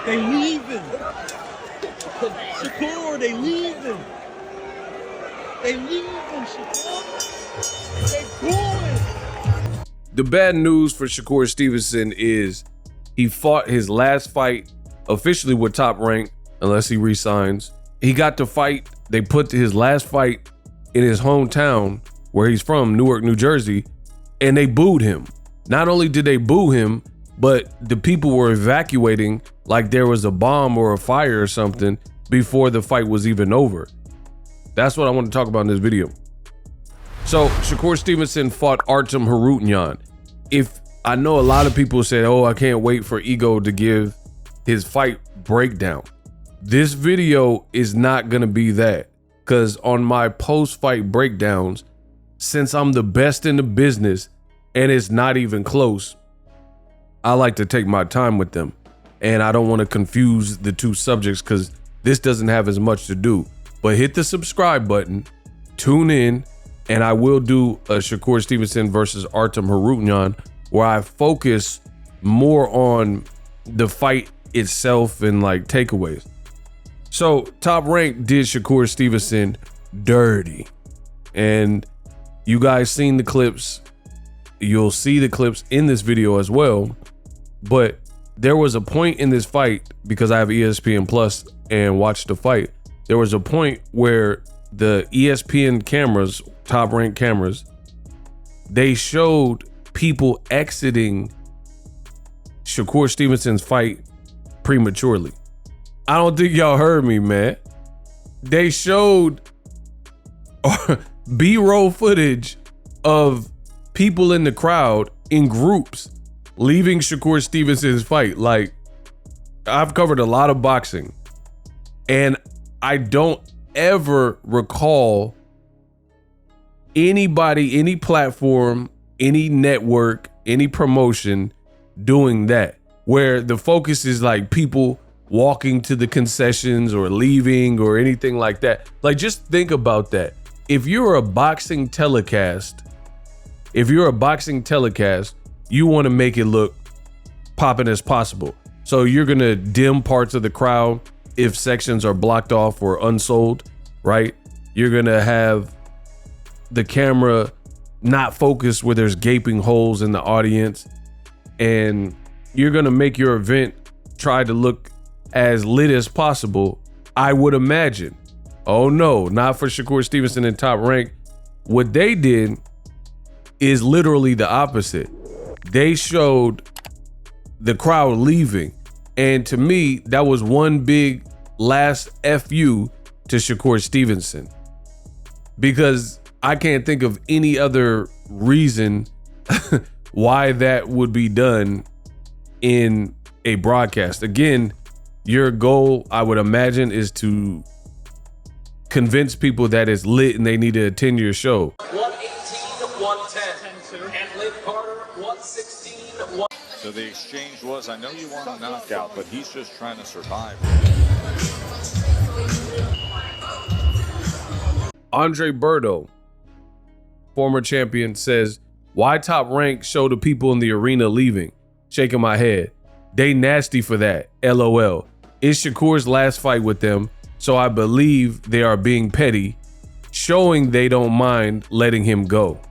They leaving. Shakur, they leaving. They leaving, Shakur. They going. The bad news for Shakur Stevenson is he fought his last fight officially with Top Rank, unless he resigns. He got to fight. They put his last fight in his hometown, where he's from, Newark, New Jersey, and they booed him. Not only did they boo him, but the people were evacuating like there was a bomb or a fire or something before the fight was even over. That's what I want to talk about in this video. So Shakur Stevenson fought Artem Harutyunyan. If I know a lot of people said, oh, I can't wait for Ego to give his fight breakdown. This video is not going to be that, because on my post-fight breakdowns, since I'm the best in the business and it's not even close, I like to take my time with them. And I don't want to confuse the two subjects because this doesn't have as much to do. But hit the subscribe button, tune in, and I will do a Shakur Stevenson versus Artem Harutyunyan where I focus more on the fight itself and like takeaways. So Top Rank did Shakur Stevenson dirty, and you guys seen the clips. You'll see the clips in this video as well. But there was a point in this fight, because I have ESPN Plus and watched the fight. There was a point where the ESPN cameras, Top Rank cameras, they showed people exiting Shakur Stevenson's fight prematurely. I don't think y'all heard me, man. They showed B-roll footage of people in the crowd in groups leaving Shakur Stevenson's fight. Like, I've covered a lot of boxing, and I don't ever recall anybody, any platform, any network, any promotion doing that, where the focus is like people walking to the concessions or leaving or anything like that. Like, just think about that. If you're a boxing telecast, you want to make it look popping as possible. So you're going to dim parts of the crowd if sections are blocked off or unsold, right? You're going to have the camera not focused where there's gaping holes in the audience. And you're going to make your event try to look as lit as possible, I would imagine. Oh no, not for Shakur Stevenson and Top Rank. What they did is literally the opposite. They showed the crowd leaving. And to me, that was one big last FU to Shakur Stevenson, because I can't think of any other reason why that would be done in a broadcast. Again, your goal, I would imagine, is to convince people that it's lit and they need to attend your show. 118, 110, and Liv Carter, 116, So the exchange was, I know you want a knockout, but he's just trying to survive. Andre Berto, former champion, says, why Top Rank show the people in the arena leaving? Shaking my head. They nasty for that. LOL. It's Shakur's last fight with them, so I believe they are being petty, showing they don't mind letting him go.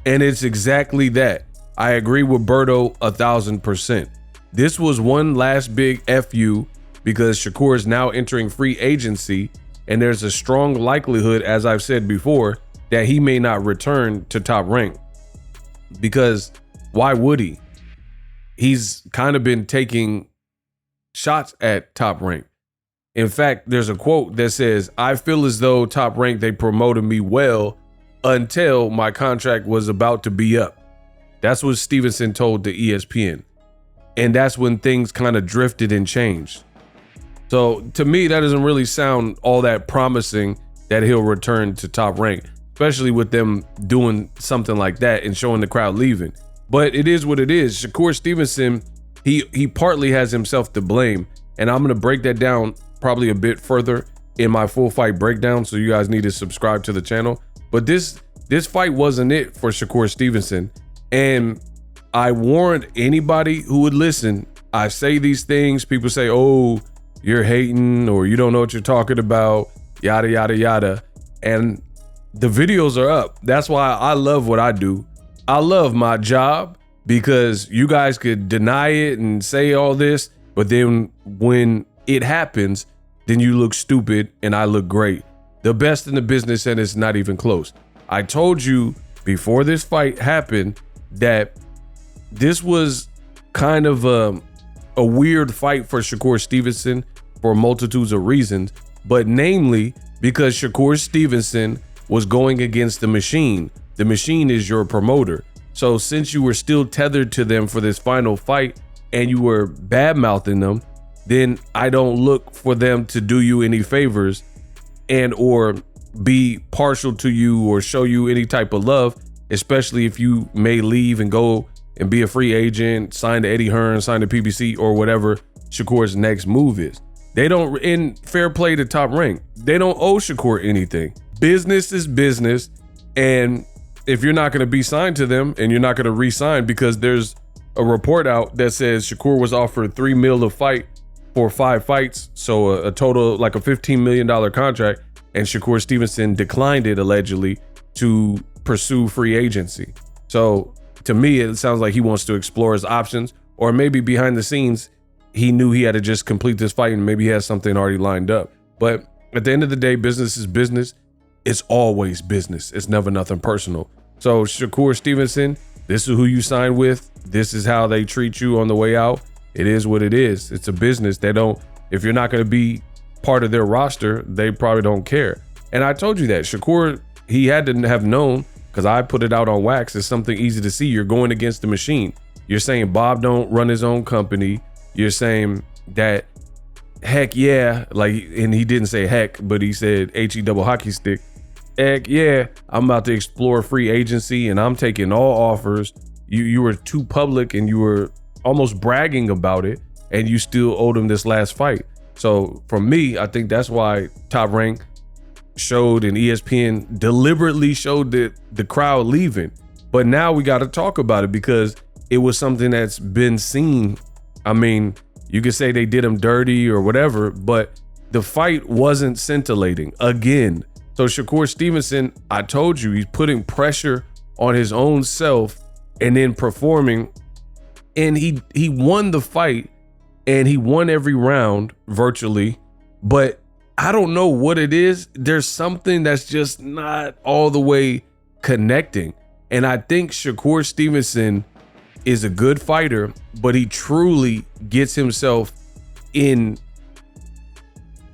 And it's exactly that. I agree with Berto 1000%. This was one last big FU because Shakur is now entering free agency, and there's a strong likelihood, as I've said before, that he may not return to Top Rank. Because why would he? He's kind of been taking shots at Top Rank. In fact, there's a quote that says, I feel as though Top Rank, they promoted me well until my contract was about to be up. That's what Stevenson told the ESPN. And that's when things kind of drifted and changed. So to me, that doesn't really sound all that promising that he'll return to Top Rank, especially with them doing something like that and showing the crowd leaving. But it is what it is. Shakur Stevenson, he partly has himself to blame. And I'm going to break that down probably a bit further in my full fight breakdown. So you guys need to subscribe to the channel. But this fight wasn't it for Shakur Stevenson. And I warned anybody who would listen I say these things, people say, oh, you're hating or you don't know what you're talking about, yada, yada, yada. And the videos are up. That's why I love what I do. I love my job because you guys could deny it and say all this, but then when it happens, then you look stupid and I look great. The best in the business, and it's not even close. I told you before this fight happened that this was kind of a weird fight for Shakur Stevenson for multitudes of reasons, but namely because Shakur Stevenson was going against the machine. The machine is your promoter. So since you were still tethered to them for this final fight and you were bad-mouthing them, then I don't look for them to do you any favors and or be partial to you or show you any type of love, especially if you may leave and go and be a free agent, sign to Eddie Hearn, sign to PBC or whatever Shakur's next move is. They don't, in fair play to Top Rank, they don't owe Shakur anything. Business is business. And if you're not going to be signed to them and you're not going to re-sign because there's a report out that says Shakur was offered $3 million a fight for 5 fights. So a total like a $15 million contract, and Shakur Stevenson declined it allegedly to pursue free agency. So to me, it sounds like he wants to explore his options, or maybe behind the scenes, he knew he had to just complete this fight and maybe he has something already lined up. But at the end of the day, business is business. It's always business. It's never nothing personal. So Shakur Stevenson, this is who you signed with. This is how they treat you on the way out. It is what it is. It's a business. They don't, if you're not going to be part of their roster, they probably don't care. And I told you that Shakur, he had to have known, because I put it out on wax. It's something easy to see. You're going against the machine. You're saying Bob don't run his own company. You're saying that heck yeah, like, and he didn't say heck, but he said HE double hockey stick. Heck yeah, I'm about to explore free agency and I'm taking all offers. You were too public and you were almost bragging about it, and you still owed him this last fight. So for me, I think that's why Top Rank showed and ESPN deliberately showed the crowd leaving. But now we got to talk about it because it was something that's been seen. I mean, you could say they did him dirty or whatever, but the fight wasn't scintillating again. So Shakur Stevenson, I told you, he's putting pressure on his own self and then performing. And he won the fight and he won every round virtually, but I don't know what it is. There's something that's just not all the way connecting. And I think Shakur Stevenson is a good fighter, but he truly gets himself in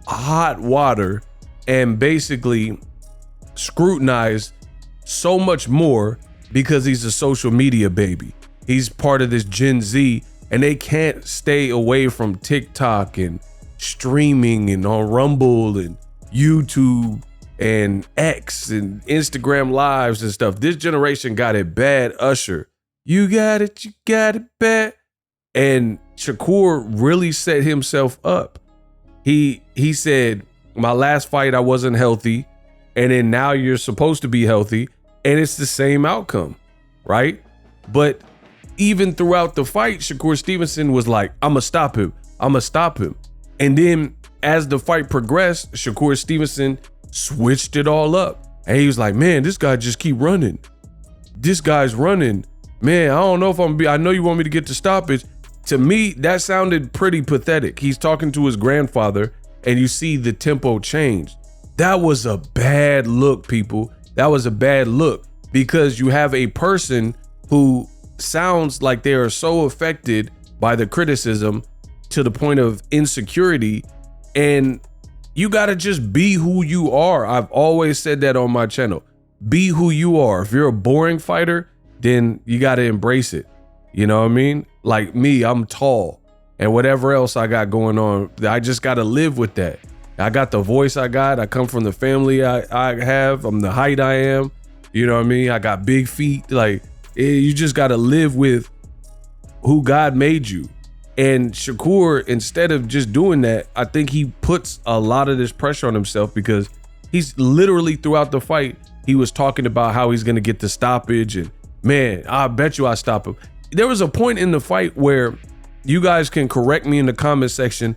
hot water and basically scrutinized so much more because he's a social media baby. He's part of this Gen Z, and they can't stay away from TikTok and streaming and on Rumble and YouTube and X and Instagram lives and stuff. This generation got it bad, Usher. You got it bad. And Shakur really set himself up. He said, my last fight, I wasn't healthy. And then now you're supposed to be healthy. And it's the same outcome, right? But even throughout the fight, Shakur Stevenson was like, I'm going to stop him. I'm going to stop him. And then as the fight progressed, Shakur Stevenson switched it all up. And he was like, man, this guy just keep running. This guy's running. Man, I don't know if I know you want me to get to stoppage. To me, that sounded pretty pathetic. He's talking to his grandfather and you see the tempo change. That was a bad look, people. That was a bad look because you have a person who sounds like they are so affected by the criticism to the point of insecurity, and you got to just be who you are. I've always said that on my channel. Be who you are. If you're a boring fighter, then you got to embrace it. You know what I mean? Like me, I'm tall, and whatever else I got going on, I just got to live with that. I got the voice I got. I come from the family I have. I'm the height I am. You know what I mean? I got big feet. Like, you just got to live with who God made you. And Shakur, instead of just doing that, I think he puts a lot of this pressure on himself because he's literally throughout the fight, he was talking about how he's going to get the stoppage. And man, I bet you I stop him. There was a point in the fight where you guys can correct me in the comment section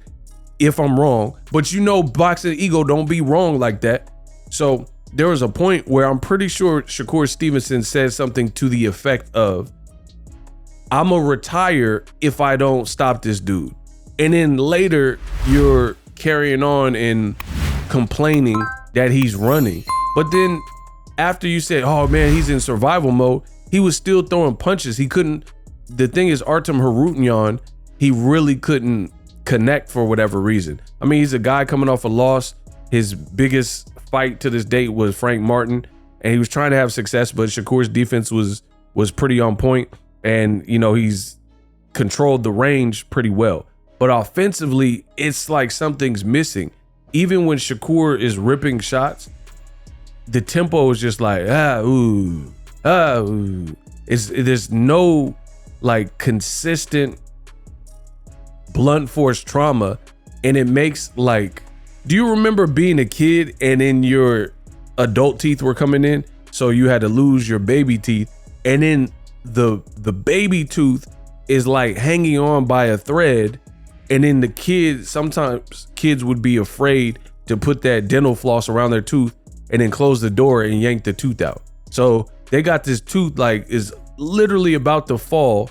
if I'm wrong, but you know, Boxing Ego don't be wrong like that. So there was a point where I'm pretty sure Shakur Stevenson said something to the effect of, I'm gonna retire if I don't stop this dude. And then later you're carrying on and complaining that he's running. But then after you said, oh man, he's in survival mode, he was still throwing punches. He couldn't, the thing is, Artem Harutyunyan, he really couldn't connect for whatever reason. I mean, he's a guy coming off a loss. His biggest fight to this date was Frank Martin, and he was trying to have success, but Shakur's defense was pretty on point, and you know, he's controlled the range pretty well. But offensively, it's like something's missing. Even when Shakur is ripping shots, the tempo is just like ooh. There's no like consistent blunt force trauma, and it makes like, do you remember being a kid and then your adult teeth were coming in, so you had to lose your baby teeth, and then the baby tooth is like hanging on by a thread, and then the kids, sometimes kids would be afraid to put that dental floss around their tooth and then close the door and yank the tooth out. So they got this tooth like is literally about to fall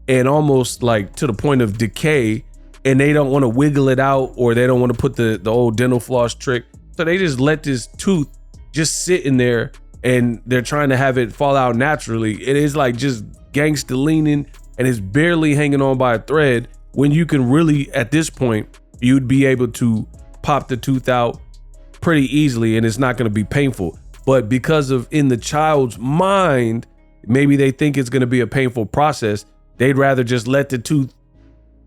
and almost like to the point of decay, and they don't want to wiggle it out, or they don't want to put the old dental floss trick. So they just let this tooth just sit in there, and they're trying to have it fall out naturally. It is like just gangster leaning, and it's barely hanging on by a thread, when you can really, at this point, you'd be able to pop the tooth out pretty easily and it's not going to be painful. But because of in the child's mind, maybe they think it's going to be a painful process, they'd rather just let the tooth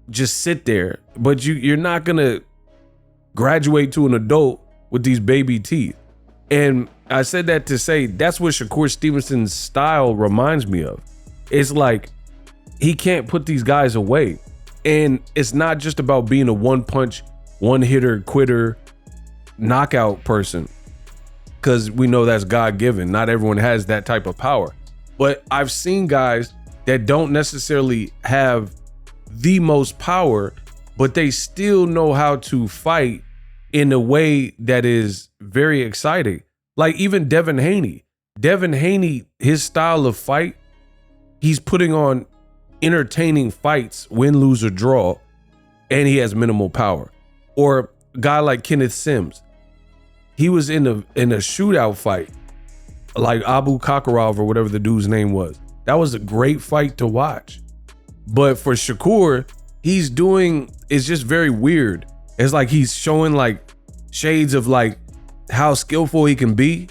just sit there. But you're not going to graduate to an adult with these baby teeth. And I said that to say that's what Shakur Stevenson's style reminds me of. It's like he can't put these guys away. And it's not just about being a one punch, one hitter, quitter, knockout person, because we know that's God given. Not everyone has that type of power. But I've seen guys that don't necessarily have the most power, but they still know how to fight in a way that is very exciting. Like even Devin Haney. Devin Haney, his style of fight, he's putting on entertaining fights, win, lose, or draw, and he has minimal power. Or a guy like Kenneth Sims. He was in a shootout fight, like Abu Kakarov or whatever the dude's name was. That was a great fight to watch. But for Shakur, it's just very weird. It's like he's showing like shades of like how skillful he can be,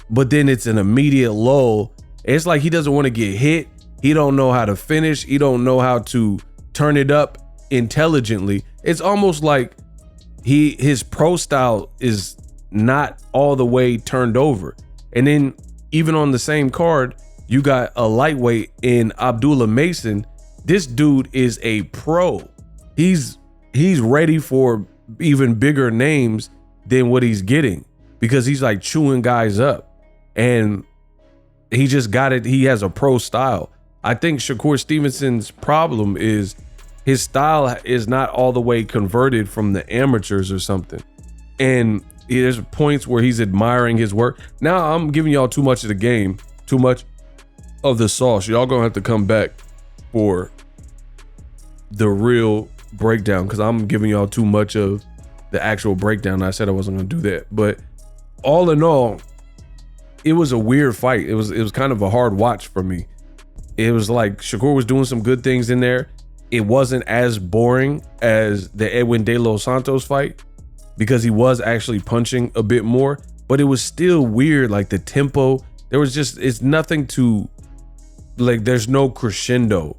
but then it's an immediate lull. It's like he doesn't want to get hit. He don't know how to finish. He don't know how to turn it up intelligently. It's almost like his pro style is not all the way turned over. And then even on the same card, you got a lightweight in Abdullah Mason. This dude is a pro. He's ready for even bigger names than what he's getting, because he's like chewing guys up, and he just got it. He has a pro style. I think Shakur Stevenson's problem is his style is not all the way converted from the amateurs or something. And there's points where he's admiring his work. Now I'm giving y'all too much of the game, too much of the sauce. Y'all gonna have to come back for the real breakdown, because I'm giving y'all too much of the actual breakdown. I said I wasn't gonna do that. But all in all, it was a weird fight. It was kind of a hard watch for me. It was like Shakur was doing some good things in there. It wasn't as boring as the Edwin De Los Santos fight, because he was actually punching a bit more, but it was still weird. Like the tempo, it's nothing to, like, there's no crescendo.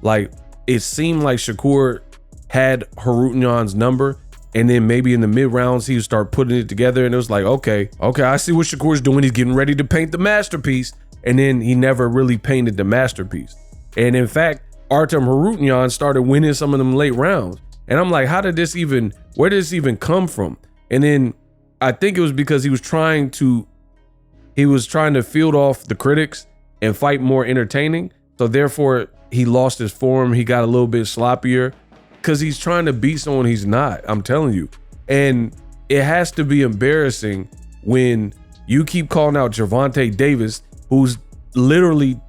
Like it seemed like Shakur had Harutyunyan's number, and then maybe in the mid rounds he would start putting it together, and it was like, okay, I see what Shakur's doing. He's getting ready to paint the masterpiece. And then he never really painted the masterpiece. And in fact, Artem Harutyunyan started winning some of them late rounds. And I'm like, where did this even come from? And then I think it was because he was trying to field off the critics and fight more entertaining. So therefore he lost his form. He got a little bit sloppier. because he's trying to beat someone he's not. I'm telling you. And it has to be embarrassing when you keep calling out Gervonta Davis, who's literally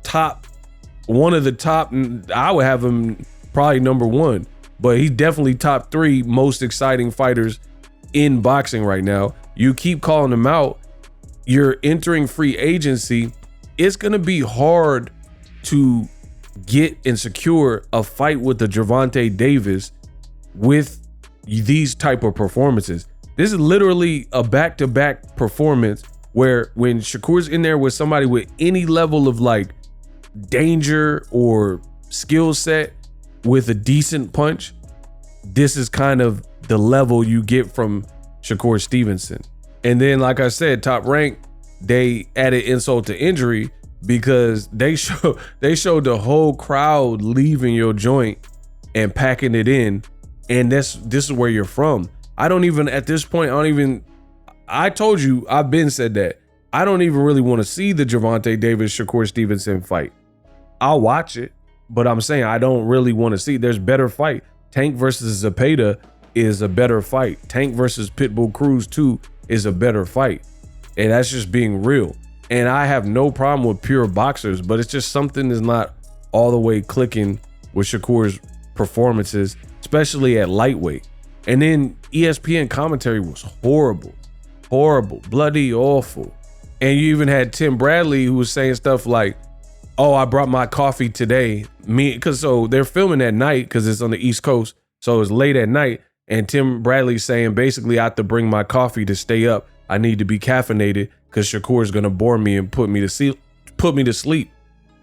one of the top, I would have him probably number one, but he's definitely top 3 most exciting fighters in boxing right now. You keep calling him out. You're entering free agency. It's going to be hard to get and secure a fight with the Gervonta Davis with these type of performances. This is literally a back-to-back performance where when Shakur's in there with somebody with any level of like danger or skill set with a decent punch, this is kind of the level you get from Shakur Stevenson. And then, like I said, Top Rank, they added insult to injury because they showed the whole crowd leaving your joint and packing it in. And this is where you're from. I don't even, at this point, I told you, I've been said that. I don't even really want to see the Gervonta Davis Shakur Stevenson fight. I'll watch it, but I'm saying I don't really want to see. There's better fight. Tank versus Zepeda is a better fight. Tank versus Pitbull Cruz 2 is a better fight. And that's just being real. And I have no problem with pure boxers, but it's just something is not all the way clicking with Shakur's performances, especially at lightweight. And then ESPN commentary was horrible, bloody awful. And you even had Tim Bradley who was saying stuff like, oh, I brought my coffee today. So they're filming at night because it's on the East Coast. So it's late at night. And Tim Bradley saying basically I have to bring my coffee to stay up. I need to be caffeinated because Shakur is going to bore me and put me to sleep.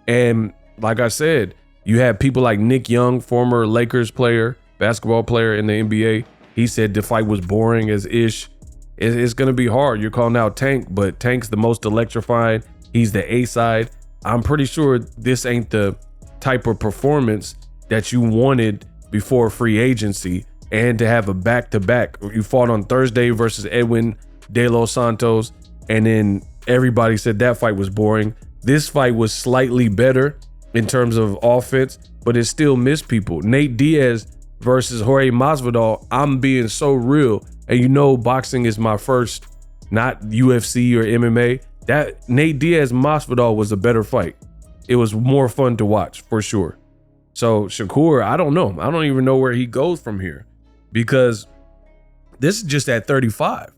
And like I said, you have people like Nick Young, former Lakers player, basketball player in the NBA. He said the fight was boring as ish. It's going to be hard. You're calling out Tank, but Tank's the most electrifying. He's the A side. I'm pretty sure this ain't the type of performance that you wanted before free agency and to have a back-to-back. You fought on Thursday versus Edwin De Los Santos, and then everybody said that fight was boring. This fight was slightly better in terms of offense, but it still missed people. Nate Diaz versus Jorge Masvidal, I'm being so real. And you know boxing is my first, not UFC or MMA. That Nate Diaz Masvidal was a better fight. It was more fun to watch for sure. So Shakur, I don't know. I don't even know where he goes from here because this is just at 35.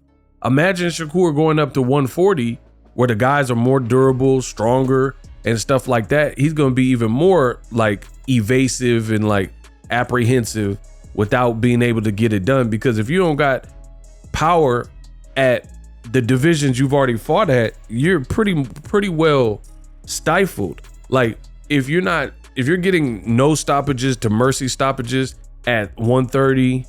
Imagine Shakur going up to 140 where the guys are more durable, stronger and stuff like that. He's going to be even more like evasive and like apprehensive without being able to get it done, because if you don't got power at the divisions you've already fought at, you're pretty well stifled. Like if you're getting no stoppages to mercy stoppages at 130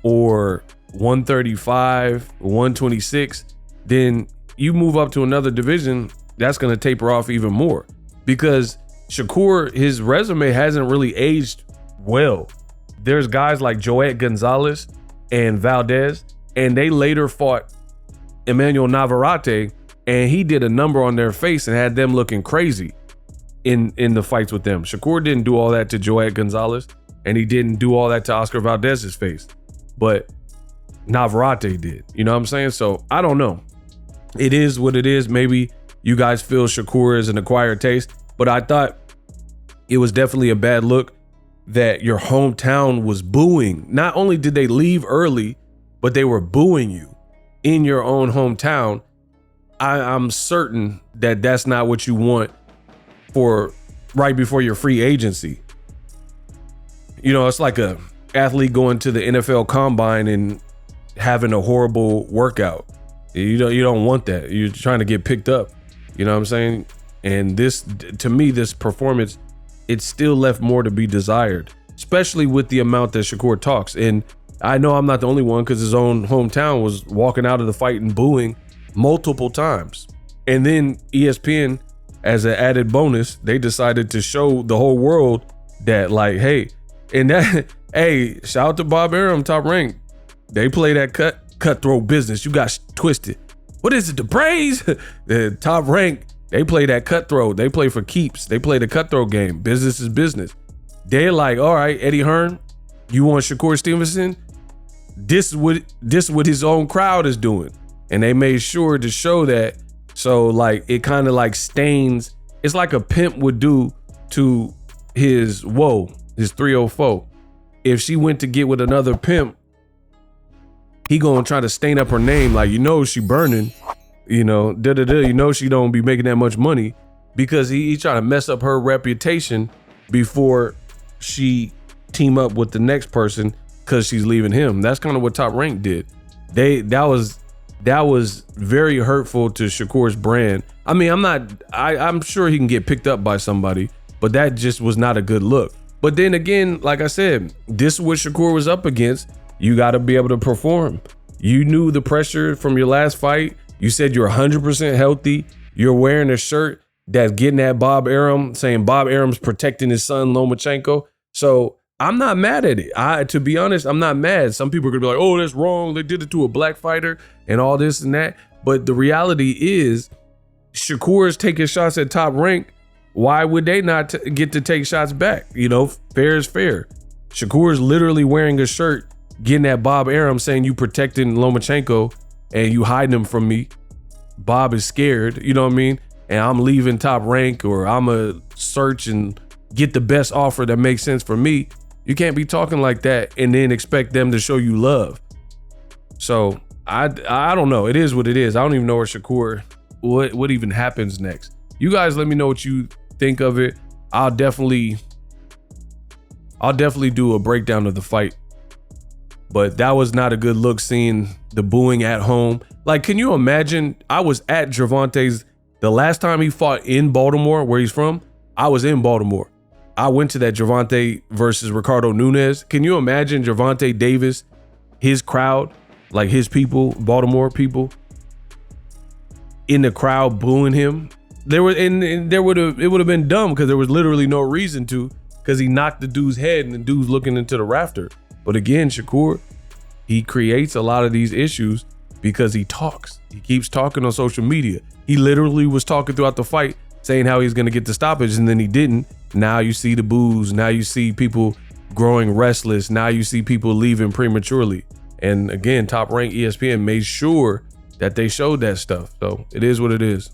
or 135, 126, then you move up to another division, that's going to taper off even more, because Shakur, his resume hasn't really aged well. There's guys like Joet Gonzalez and Valdez, and they later fought Emmanuel Navarrete, and he did a number on their face and had them looking crazy in the fights with them. Shakur didn't do all that to Joet Gonzalez, and he didn't do all that to Oscar Valdez's face, but Navarrete did. You know what I'm saying? So I don't know. It is what it is. Maybe you guys feel Shakur is an acquired taste, but I thought it was definitely a bad look that your hometown was booing. Not only did they leave early, but they were booing you in your own hometown. I'm certain that that's not what you want for right before your free agency. You know, it's like a athlete going to the NFL combine and having a horrible workout. You don't want that. You're trying to get picked up. You know what I'm saying? And this, to me, this performance, it still left more to be desired, especially with the amount that Shakur talks. And I know I'm not the only one, because his own hometown was walking out of the fight and booing multiple times. And then ESPN, as an added bonus, they decided to show the whole world that, like, hey, and that, hey, shout out to Bob Arum, Top Rank. They play that cutthroat business. You got twisted. What is it? The praise? The Top Rank, they play that cutthroat. They play for keeps. They play the cutthroat game. Business is business. They're like, all right, Eddie Hearn, You want Shakur Stevenson? This is what his own crowd is doing. And they made sure to show that. So like it kind of like stains. It's like a pimp would do to his 304. If she went to get with another pimp, he gonna try to stain up her name. Like, she burning, you know she don't be making that much money, because he trying to mess up her reputation before she team up with the next person, because she's leaving him. That's kind of what Top Rank did. That was very hurtful to Shakur's brand. I mean, I'm sure he can get picked up by somebody, but that just was not a good look. But then again, like I said, this is what Shakur was up against. You got to be able to perform. You knew the pressure from your last fight. You said you're 100% healthy. You're wearing a shirt that's getting at Bob Arum, saying Bob Arum's protecting his son Lomachenko. So I'm not mad at it. To be honest, I'm not mad. Some people are gonna be like, oh, that's wrong. They did it to a black fighter and all this and that. But the reality is, Shakur is taking shots at Top Rank. Why would they not get to take shots back? Fair is fair. Shakur is literally wearing a shirt, getting at Bob Arum, saying you protecting Lomachenko and you hiding him from me. Bob is scared, you know what I mean? And I'm leaving Top Rank, or I'm gonna search and get the best offer that makes sense for me. You can't be talking like that and then expect them to show you love. So I don't know. It is what it is. I don't even know where Shakur, what even happens next. You guys let me know what you think of it. I'll definitely do a breakdown of the fight. But that was not a good look, seeing the booing at home. Like, can you imagine? I was at Gervonta's the last time he fought in Baltimore, where he's from. I was in Baltimore. I went to that Gervonta versus Ricardo Nunes. Can you imagine Gervonta Davis, his crowd, like his people, Baltimore people, in the crowd booing him? It would have been dumb, because there was literally no reason to, because he knocked the dude's head and the dude's looking into the rafter. But again, Shakur, he creates a lot of these issues because he talks. He keeps talking on social media. He literally was talking throughout the fight, saying how he's going to get the stoppage, and then he didn't. Now you see the boos. Now you see people growing restless. Now you see people leaving prematurely. And again, Top Rank ESPN made sure that they showed that stuff. So it is what it is.